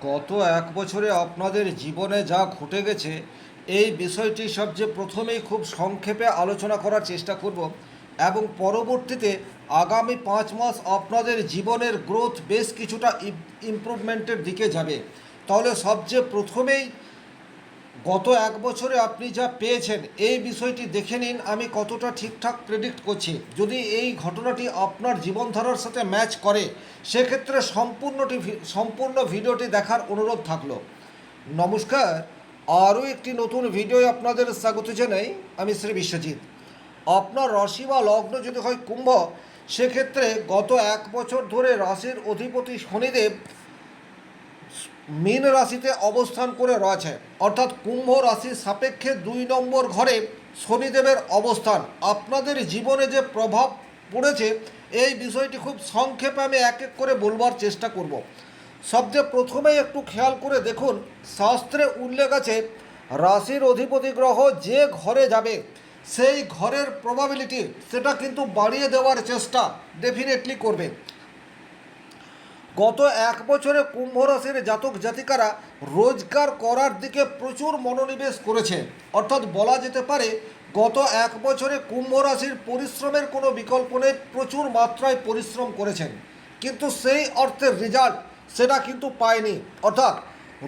গত এক বছরে আপনাদের জীবনে যা ঘটে গেছে এই বিষয়টি সবচেয়ে প্রথমেই খুব সংক্ষেপে আলোচনা করার চেষ্টা করব এবং পরবর্তীতে আগামী 5 মাস আপনাদের জীবনের গ্রোথ বেশ কিছুটা ইমপ্রুভমেন্টের দিকে যাবে। তাহলে সবচেয়ে প্রথমেই গত এক বছরে আপনি যা পেয়েছেন এই বিষয়টি দেখে নিন আমি কতটা ঠিকঠাক প্রেডিক্ট করছি। যদি এই ঘটনাটি আপনার জীবনধারার সাথে ম্যাচ করে সেক্ষেত্রে সম্পূর্ণ ভিডিওটি দেখার অনুরোধ থাকলো। নমস্কার, আরও একটি নতুন ভিডিও আপনাদের স্বাগত জানাই। আমি শ্রী বিশ্বজিৎ। আপনার রাশি বা লগ্ন যদি হয় কুম্ভ, সেক্ষেত্রে গত এক বছর ধরে রাশির অধিপতি শনিদেব মীন রাশিতে অবস্থান করে রয়েছে, অর্থাৎ কুম্ভ রাশির সাপেক্ষে 2 নম্বর ঘরে শনিদেবের অবস্থান আপনাদের জীবনে যে প্রভাব পড়েছে এই বিষয়টি খুব সংক্ষেপে আমি এক এক করে বলবার চেষ্টা করব। সবচেয়ে প্রথমেই একটু খেয়াল করে দেখুন, শাস্ত্রে উল্লেখ আছে রাশির অধিপতি গ্রহ যে ঘরে যাবে সেই ঘরের প্রবাবিলিটি সেটা কিন্তু বাড়িয়ে দেওয়ার চেষ্টা ডেফিনেটলি করবে। গত এক বছরে কুম্ভ রাশির জাতক জাতিকারা রোজগার করার দিকে প্রচুর মনোনিবেশ করেছে, অর্থাৎ বলা যেতে পারে গত এক বছরে কুম্ভ রাশির পরিশ্রমের কোনো বিকল্প নেই, প্রচুর মাত্রায় পরিশ্রম করেছেন, কিন্তু সেই অর্থের রেজাল্ট সেটা কিন্তু পায়নি, অর্থাৎ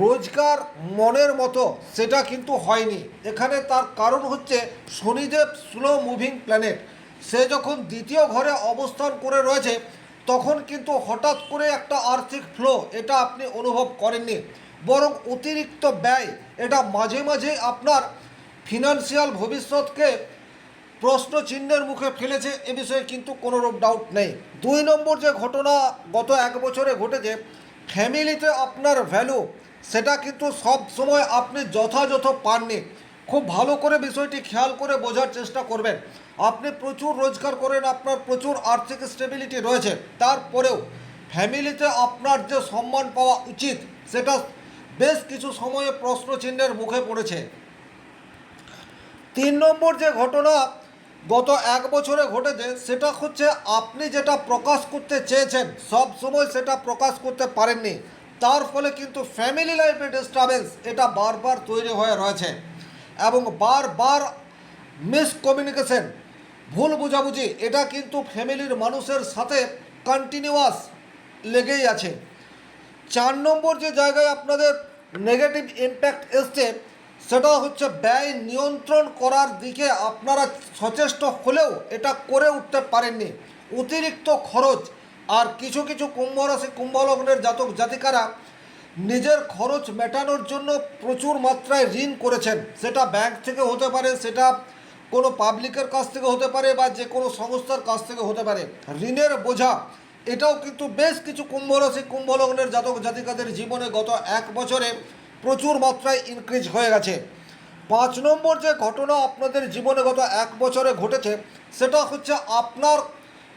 রোজগার মনের মতো সেটা কিন্তু হয়নি। এখানে তার কারণ হচ্ছে শনিদেব স্লো মুভিং প্ল্যানেট, সে যখন দ্বিতীয় ঘরে অবস্থান করে রয়েছে তখন কিন্তু হঠাৎ করে একটা আর্থিক ফ্লো এটা আপনি অনুভব করেননি, বরং অতিরিক্ত ব্যয় এটা মাঝে মাঝে আপনার ফিনান্সিয়াল ভবিষ্যৎকে প্রশ্ন চিহ্নের মুখে ফেলেছে, এ বিষয়ে কিন্তু কোনোরূপ ডাউট নেই। 2 নম্বর যে ঘটনা গত এক বছরে ঘটেছে, ফ্যামিলিতে আপনার ভ্যালু সেটা কিন্তু সব সময় আপনি যথাযথ পাননি। খুব ভালো করে বিষয়টি খেয়াল করে বোঝার চেষ্টা করবেন। আপনি প্রচুর রোজগার করেন, আপনার প্রচুর আর্থিক স্টেবিলিটি রয়েছে, তারপরেও ফ্যামিলিতে আপনার যে সম্মান পাওয়া উচিত সেটা বেশ কিছু সময়ে প্রশ্নচিহ্নের মুখে পড়েছে। 3 নম্বর যে ঘটনা গত এক বছরে ঘটেছে সেটা হচ্ছে আপনি যেটা প্রকাশ করতে চেয়েছেন সব সময় সেটা প্রকাশ করতে পারেননি, তার ফলে কিন্তু ফ্যামিলি লাইফে ডিস্টারবেন্স এটা বারবার তৈরি হয়ে রয়েছে এবং বারবার মিসকমিউনিকেশন ভুল বোঝাবুঝি এটা কিন্তু ফ্যামিলির মানুষের সাথে কন্টিনিউয়াস লেগেই আছে। 4 নম্বর যে জায়গায় আপনাদের নেগেটিভ ইম্প্যাক্ট এসছে সেটা হচ্ছে ব্যয় নিয়ন্ত্রণ করার দিকে আপনারা সচেষ্ট হলেও এটা করে উঠতে পারেননি, অতিরিক্ত খরচ। আর কিছু কিছু কুম্ভ রাশি কুম্ভ লগ্নের জাতক জাতিকারা নিজের খরচ মেটানোর জন্য প্রচুর মাত্রায় ঋণ করেছেন, সেটা ব্যাংক থেকে হতে পারে, সেটা কোনো পাবলিকের কাছ থেকে হতে পারে বা যে কোনো সংস্থার কাছ থেকে হতে পারে। ঋণের বোঝা এটাও কিন্তু বেশ কিছু কুম্ভ রাশি কুম্ভ লগ্নের জাতক জাতিকাদের জীবনে গত এক বছরে প্রচুর মাত্রায় ইনক্রিজ হয়ে গেছে। 5 নম্বর যে ঘটনা আপনাদের জীবনে গত এক বছরে ঘটেছে সেটা হচ্ছে আপনার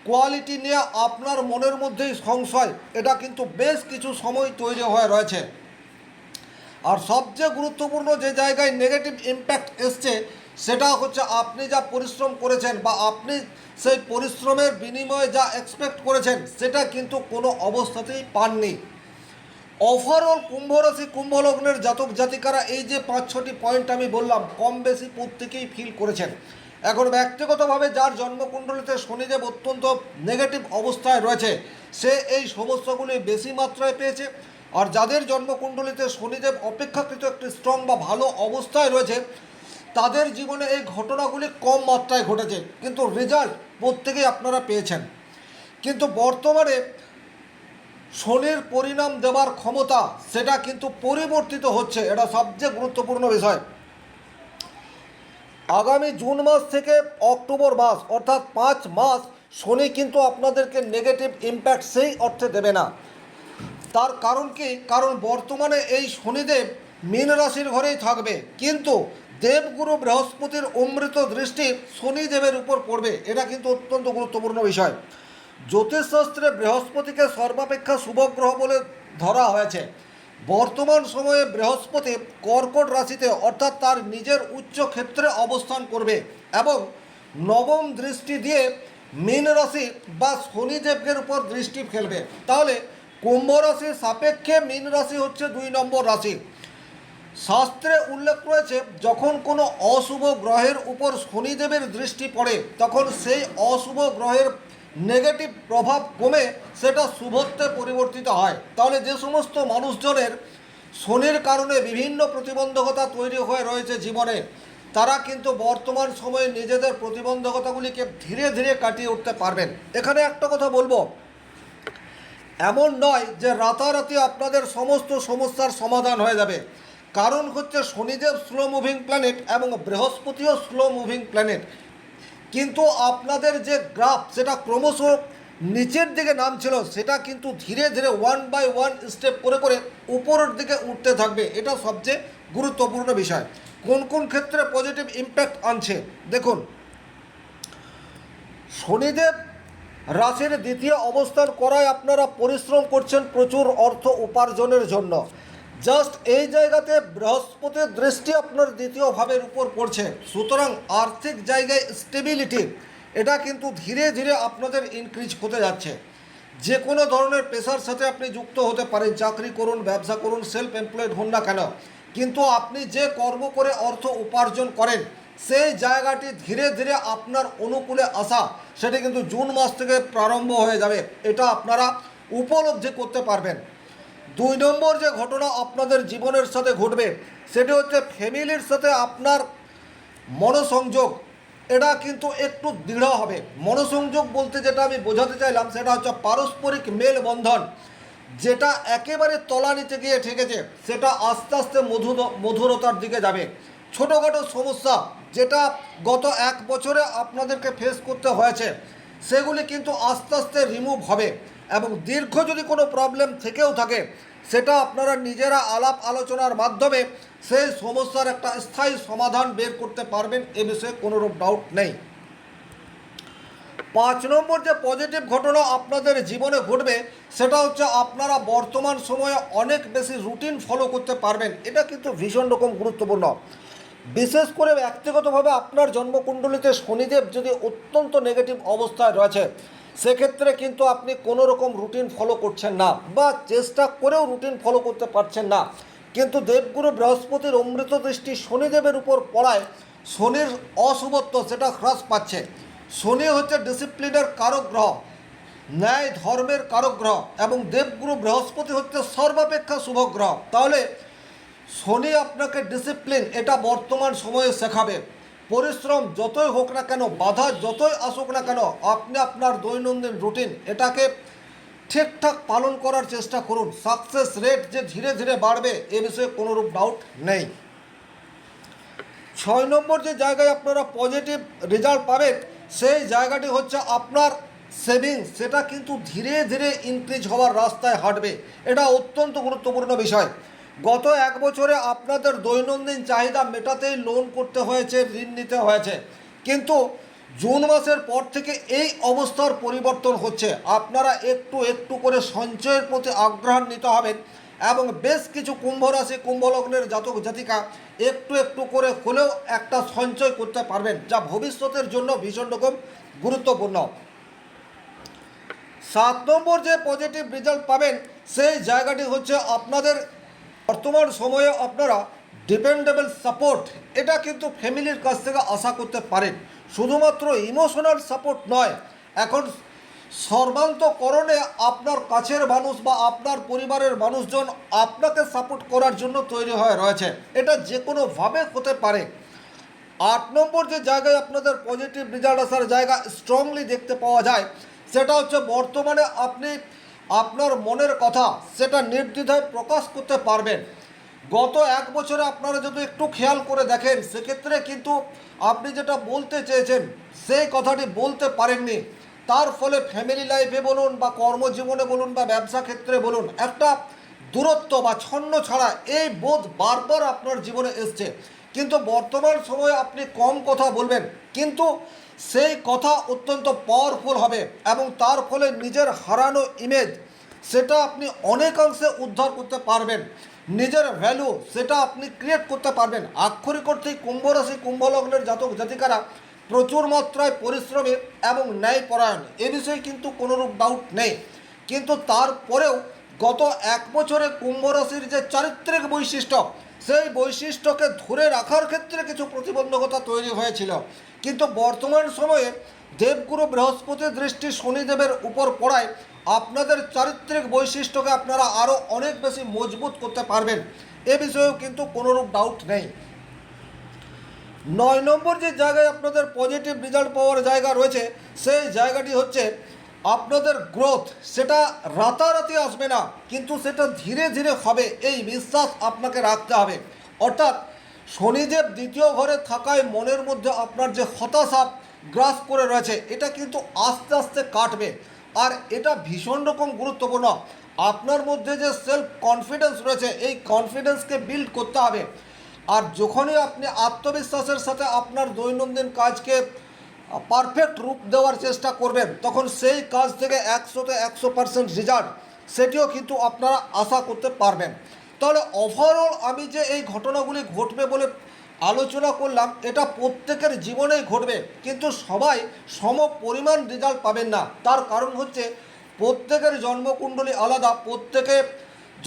কোয়ালিটি নিয়ে আপনার মনের মধ্যেই সংশয় এটা কিন্তু বেশ কিছু সময় তৈরি হয়ে রয়েছে। আর সবচেয়ে গুরুত্বপূর্ণ যে জায়গায় নেগেটিভ ইম্প্যাক্ট এসছে সেটা হচ্ছে আপনি যা পরিশ্রম করেছেন বা আপনি সেই পরিশ্রমের বিনিময়ে যা এক্সপেক্ট করেছেন সেটা কিন্তু কোনো অবস্থাতেই পাননি। ওভারঅল কুম্ভ রাশি কুম্ভ লগ্নের জাতক জাতিকারা এই যে 5-6টি পয়েন্ট আমি বললাম কম বেশি প্রত্যেকেই ফিল করেছেন। এখন ব্যক্তিগতভাবে যার জন্মকুণ্ডলিতে শনিদেব অত্যন্ত নেগেটিভ অবস্থায় রয়েছে সে এই সমস্যাগুলি বেশি মাত্রায় পেয়েছে, আর যাদের জন্মকুণ্ডলিতে শনিদেব অপেক্ষাকৃত একটি স্ট্রং বা ভালো অবস্থায় রয়েছে তাদের জীবনে এই ঘটনাগুলি কম মাত্রায় ঘটেছে, কিন্তু রেজাল্ট প্রত্যেকেই আপনারা পেয়েছেন। কিন্তু বর্তমানে শনির পরিণাম দেওয়ার ক্ষমতা সেটা কিন্তু পরিবর্তিত হচ্ছে, এটা সবচেয়ে গুরুত্বপূর্ণ বিষয়। আগামী জুন মাস থেকে অক্টোবর মাস অর্থাৎ 5 মাস শনি কিন্তু আপনাদেরকে নেগেটিভ ইম্প্যাক্ট সেই অর্থে দেবে না। তার কারণ কি? কারণ বর্তমানে এই শনিদেব মীন রাশির ঘরেই থাকবে, কিন্তু দেবগুরু বৃহস্পতির অমৃত দৃষ্টি শনিদেবের উপর পড়বে, এটা কিন্তু অত্যন্ত গুরুত্বপূর্ণ বিষয়। জ্যোতিষশাস্ত্রে বৃহস্পতিকে সর্বাপেক্ষা শুভ গ্রহ বলে ধরা হয়েছে। বর্তমান সময়ে বৃহস্পতি কর্কট রাশিতে অর্থাৎ তার নিজের উচ্চ ক্ষেত্রে অবস্থান করবে এবং নবম দৃষ্টি দিয়ে মীন রাশি বা শনিদেবের উপর দৃষ্টি ফেলবে। তাহলে কুম্ভ রাশি সাপেক্ষে মীন রাশি হচ্ছে 2 নম্বর রাশি। শাস্ত্রে উল্লেখ রয়েছে যখন কোনো অশুভ গ্রহের উপর শনিদেবের দৃষ্টি পড়ে তখন সেই অশুভ গ্রহের নেগেটিভ প্রভাব কমে সেটা শুভত্বে পরিবর্তিত হয়। তাহলে যে সমস্ত মানুষজনের শনির কারণে বিভিন্ন প্রতিবন্ধকতা তৈরি হয়ে রয়েছে জীবনে, তারা কিন্তু বর্তমান সময়ে নিজেদের প্রতিবন্ধকতাগুলিকে ধীরে ধীরে কাটিয়ে উঠতে পারবেন। এখানে একটা কথা বলবো, এমন নয় যে রাতারাতি আপনাদের সমস্ত সমস্যার সমাধান হয়ে যাবে। কারণ হচ্ছে শনিদেব স্লো মুভিং প্ল্যানেট এবং বৃহস্পতিও স্লো মুভিং প্ল্যানেট, কিন্তু আপনাদের যে গ্রাফ সেটা ক্রমশ নিচের দিকে নামছিল সেটা কিন্তু ধীরে ধীরে 1 বাই 1 স্টেপ করে করে উপরের দিকে উঠতে থাকবে। এটা সবচেয়ে গুরুত্বপূর্ণ বিষয়। কোন কোন ক্ষেত্রে পজিটিভ ইম্প্যাক্ট আনছে দেখুন। শনিদেব রাশির দ্বিতীয় অবস্থান করায় আপনারা পরিশ্রম করছেন প্রচুর অর্থ উপার্জনের জন্য। জাস্ট এই জায়গাতে বৃহস্পতির দৃষ্টি আপনার দ্বিতীয় ভাবের উপর পড়ছে, সুতরাং আর্থিক জায়গায় স্টেবিলিটি এটা কিন্তু ধীরে ধীরে আপনাদের ইনক্রিজ হতে যাচ্ছে। যে কোনো ধরনের পেশার সাথে আপনি যুক্ত হতে পারেন, চাকরি করুন, ব্যবসা করুন, সেলফ এমপ্লয়েড হন না কেন, কিন্তু আপনি যে কর্ম করে অর্থ উপার্জন করেন সেই জায়গাটি ধীরে ধীরে আপনার অনুকূলে আসা সেটা কিন্তু জুন মাস থেকে প্রারম্ভ হয়ে যাবে। এটা আপনারা উপলব্ধি করতে পারবেন। 2 নম্বর যে ঘটনা আপনাদের জীবনের সাথে ঘটবে সেটি হচ্ছে ফ্যামিলির সাথে আপনার মনোসংযোগ এটা কিন্তু একটু দৃঢ় হবে। মনোসংযোগ বলতে যেটা আমি বোঝাতে চাইলাম সেটা হচ্ছে পারস্পরিক মেলবন্ধন, যেটা একেবারে তলানিতে গিয়ে ঠেকেছে সেটা আস্তে আস্তে মধুরতার দিকে যাবে। ছোটোখাটো সমস্যা যেটা গত 1 বছরে আপনাদেরকে ফেস করতে হয়েছে সেগুলি কিন্তু আস্তে আস্তে রিমুভ হবে, এবং দীর্ঘ যদি কোনো প্রবলেম থেকেও থাকে সেটা আপনারা নিজেরা আলাপ আলোচনার মাধ্যমে সেই সমস্যার একটা স্থায়ী সমাধান বের করতে পারবেন, এ বিষয়ে কোনোরূপ ডাউট নেই। 5 নম্বর যে পজিটিভ ঘটনা আপনাদের জীবনে ঘটবে সেটা হচ্ছে আপনারা বর্তমান সময়ে অনেক বেশি রুটিন ফলো করতে পারবেন। এটা কিন্তু ভীষণ রকম গুরুত্বপূর্ণ। বিশেষ করে ব্যক্তিগতভাবে আপনার জন্মকুণ্ডলিতে শনিদেব যদি অত্যন্ত নেগেটিভ অবস্থায় রয়েছে সেক্ষেত্রে কিন্তু আপনি কোনো রকম রুটিন ফলো করছেন না বা চেষ্টা করেও রুটিন ফলো করতে পারছেন না, কিন্তু দেবগুরু বৃহস্পতির অমৃত দৃষ্টি শনিদেবের উপর পড়ায় শনির অশুভত্ব সেটা হ্রাস পাচ্ছে। শনি হচ্ছে ডিসিপ্লিনের কারক গ্রহ, ন্যায় ধর্মের কারক গ্রহ, এবং দেবগুরু বৃহস্পতি হচ্ছে সর্বাপেক্ষা শুভ গ্রহ। তাহলে শনি আপনাকে ডিসিপ্লিন এটা বর্তমান সময়ে শেখাবে। পরিশ্রম যতই হোক না কেন, বাধা যতই আসুক না কেন, আপনি আপনার দৈনন্দিন রুটিন এটাকে ঠিকঠাক পালন করার চেষ্টা করুন। সাকসেস রেট যে ধীরে ধীরে বাড়বে এ বিষয়ে কোনোরূপ ডাউট নেই। 6 নম্বর যে জায়গায় আপনারা পজিটিভ রেজাল্ট পাবেন সেই জায়গাটি হচ্ছে আপনার সেভিংস, সেটা কিন্তু ধীরে ধীরে ইনক্রিজ হওয়ার রাস্তায় হাঁটবে। এটা অত্যন্ত গুরুত্বপূর্ণ বিষয়। গত 1 বছরে আপনাদের দৈনন্দিন চাহিদা মেটাতেই লোন করতে হয়েছে, ঋণ নিতে হয়েছে, কিন্তু জুন মাসের পর থেকে এই অবস্থার পরিবর্তন হচ্ছে। আপনারা একটু একটু করে সঞ্চয়ের প্রতি আগ্রহান্বিত হবেন, এবং বেশ কিছু কুম্ভ রাশি কুম্ভ লগ্নের জাতক জাতিকা একটু একটু করে হলেও একটা সঞ্চয় করতে পারবেন, যা ভবিষ্যতের জন্য ভীষণ রকম গুরুত্বপূর্ণ। 7 নম্বর যে পজিটিভ রেজাল্ট পাবেন সেই জায়গাটি হচ্ছে আপনাদের বর্তমান সময়ে আপনারা ডিপেন্ডেবল সাপোর্ট এটা কিন্তু ফ্যামিলির কাছ থেকে আশা করতে পারেন। শুধুমাত্র ইমোশনাল সাপোর্ট নয়, এখন সর্বান্তকরণে আপনার কাছের মানুষ বা আপনার পরিবারের মানুষজন আপনাকে সাপোর্ট করার জন্য তৈরি হয়ে রয়েছে। এটা যে কোনোভাবে হতে পারে। 8 নম্বর যে জায়গায় আপনাদের পজিটিভ রেজাল্ট আসার জায়গা স্ট্রংলি দেখতে পাওয়া যায় সেটা হচ্ছে বর্তমানে আপনি আপনার মনের কথা সেটা নির্দ্বিধায় প্রকাশ করতে পারবেন। গত 1 বছরে আপনারা যদি একটু খেয়াল করে দেখেন সেক্ষেত্রে কিন্তু আপনি যেটা বলতে চেয়েছেন সেই কথাটি বলতে পারেননি, তার ফলে ফ্যামিলি লাইফে বলুন বা কর্মজীবনে বলুন বা ব্যবসা ক্ষেত্রে বলুন একটা দূরত্ব বা ছন্ন ছাড়া এই বোধ বারবার আপনার জীবনে এসছে। কিন্তু বর্তমান সময়ে আপনি কম কথা বলবেন, কিন্তু সেই কথা অত্যন্ত পাওয়ারফুল হবে, এবং তার ফলে নিজের হারানো ইমেজ সেটা আপনি অনেকাংশে উদ্ধার করতে পারবেন। নিজের ভ্যালু সেটা আপনি ক্রিয়েট করতে পারবেন। আক্ষরিক অর্থেই কুম্ভ রাশি কুম্ভ লগ্নের জাতক জাতিকারা প্রচুর মাত্রায় পরিশ্রমী এবং ন্যায়পরায়ণ, এ বিষয়ে কিন্তু কোনোরূপ ডাউট নেই। কিন্তু তারপরেও গত এক বছরে কুম্ভ রাশির যে চারিত্রিক বৈশিষ্ট্য, সেই বৈশিষ্ট্যকে ধরে রাখার ক্ষেত্রে কিছু প্রতিবন্ধকতা তৈরি হয়েছিল, কিন্তু বর্তমান সময়ে দেবগুরু বৃহস্পতির দৃষ্টি শনিদেবের উপর পড়ায় আপনাদের চারিত্রিক বৈশিষ্ট্যকে আপনারা আরও অনেক বেশি মজবুত করতে পারবেন, এ বিষয়েও কিন্তু কোনোরূপ ডাউট নেই। 9 নম্বর যে জায়গায় আপনাদের পজিটিভ রেজাল্ট পাওয়ার জায়গা রয়েছে, সেই জায়গাটি হচ্ছে আপনাদের গ্রোথ। সেটা রাতারাতি আসবে না, কিন্তু সেটা ধীরে ধীরে হবে, এই বিশ্বাস আপনাকে রাখতে হবে। অর্থাৎ শনিদেব দ্বিতীয় ঘরে থাকায় মনের মধ্যে আপনার যে হতাশা গ্রাস করে রয়েছে, এটা কিন্তু আস্তে আস্তে কাটবে। আর এটা ভীষণ রকম গুরুত্বপূর্ণ, আপনার মধ্যে যে সেলফ কনফিডেন্স রয়েছে, এই কনফিডেন্সকে বিল্ড করতে হবে। আর যখনই আপনি আত্মবিশ্বাসের সাথে আপনার দৈনন্দিন কাজকে পারফেক্ট রূপ দেওয়ার চেষ্টা করবেন, তখন সেই কাজ থেকে 100তে 100% রেজাল্ট সেটিও কিন্তু আপনারা আশা করতে পারবেন। তাহলে ওভারঅল আমি যে এই ঘটনাগুলি ঘটবে বলে আলোচনা করলাম, এটা প্রত্যেকের জীবনেই ঘটবে, কিন্তু সবাই সম পরিমাণ রেজাল্ট পাবেন না। তার কারণ হচ্ছে প্রত্যেকের জন্মকুণ্ডলী আলাদা, প্রত্যেকে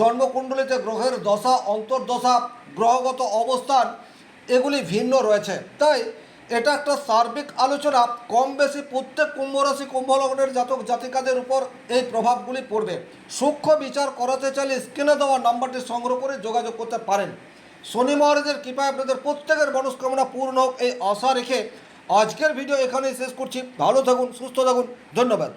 জন্মকুণ্ডলীতে গ্রহের দশা, অন্তর্দশা, গ্রহগত অবস্থান এগুলি ভিন্ন রয়েছে। তাই এটা একটা সার্বিক আলোচনা, কম বেশি প্রত্যেক কুম্ভ রাশি কুম্ভ লগ্নের জাতক জাতিকাদের উপর এই প্রভাবগুলি পড়বে। সূক্ষ্ম বিচার করাতে চাইলে স্ক্রিনে দেওয়া নাম্বারটি সংগ্রহ করে যোগাযোগ করতে পারেন। শনি মহারাজের কৃপায় আপনাদের প্রত্যেকের মনস্কামনা পূর্ণ হোক, এই আশা রেখে আজকের ভিডিও এখানেই শেষ করছি। ভালো থাকুন, সুস্থ থাকুন, ধন্যবাদ।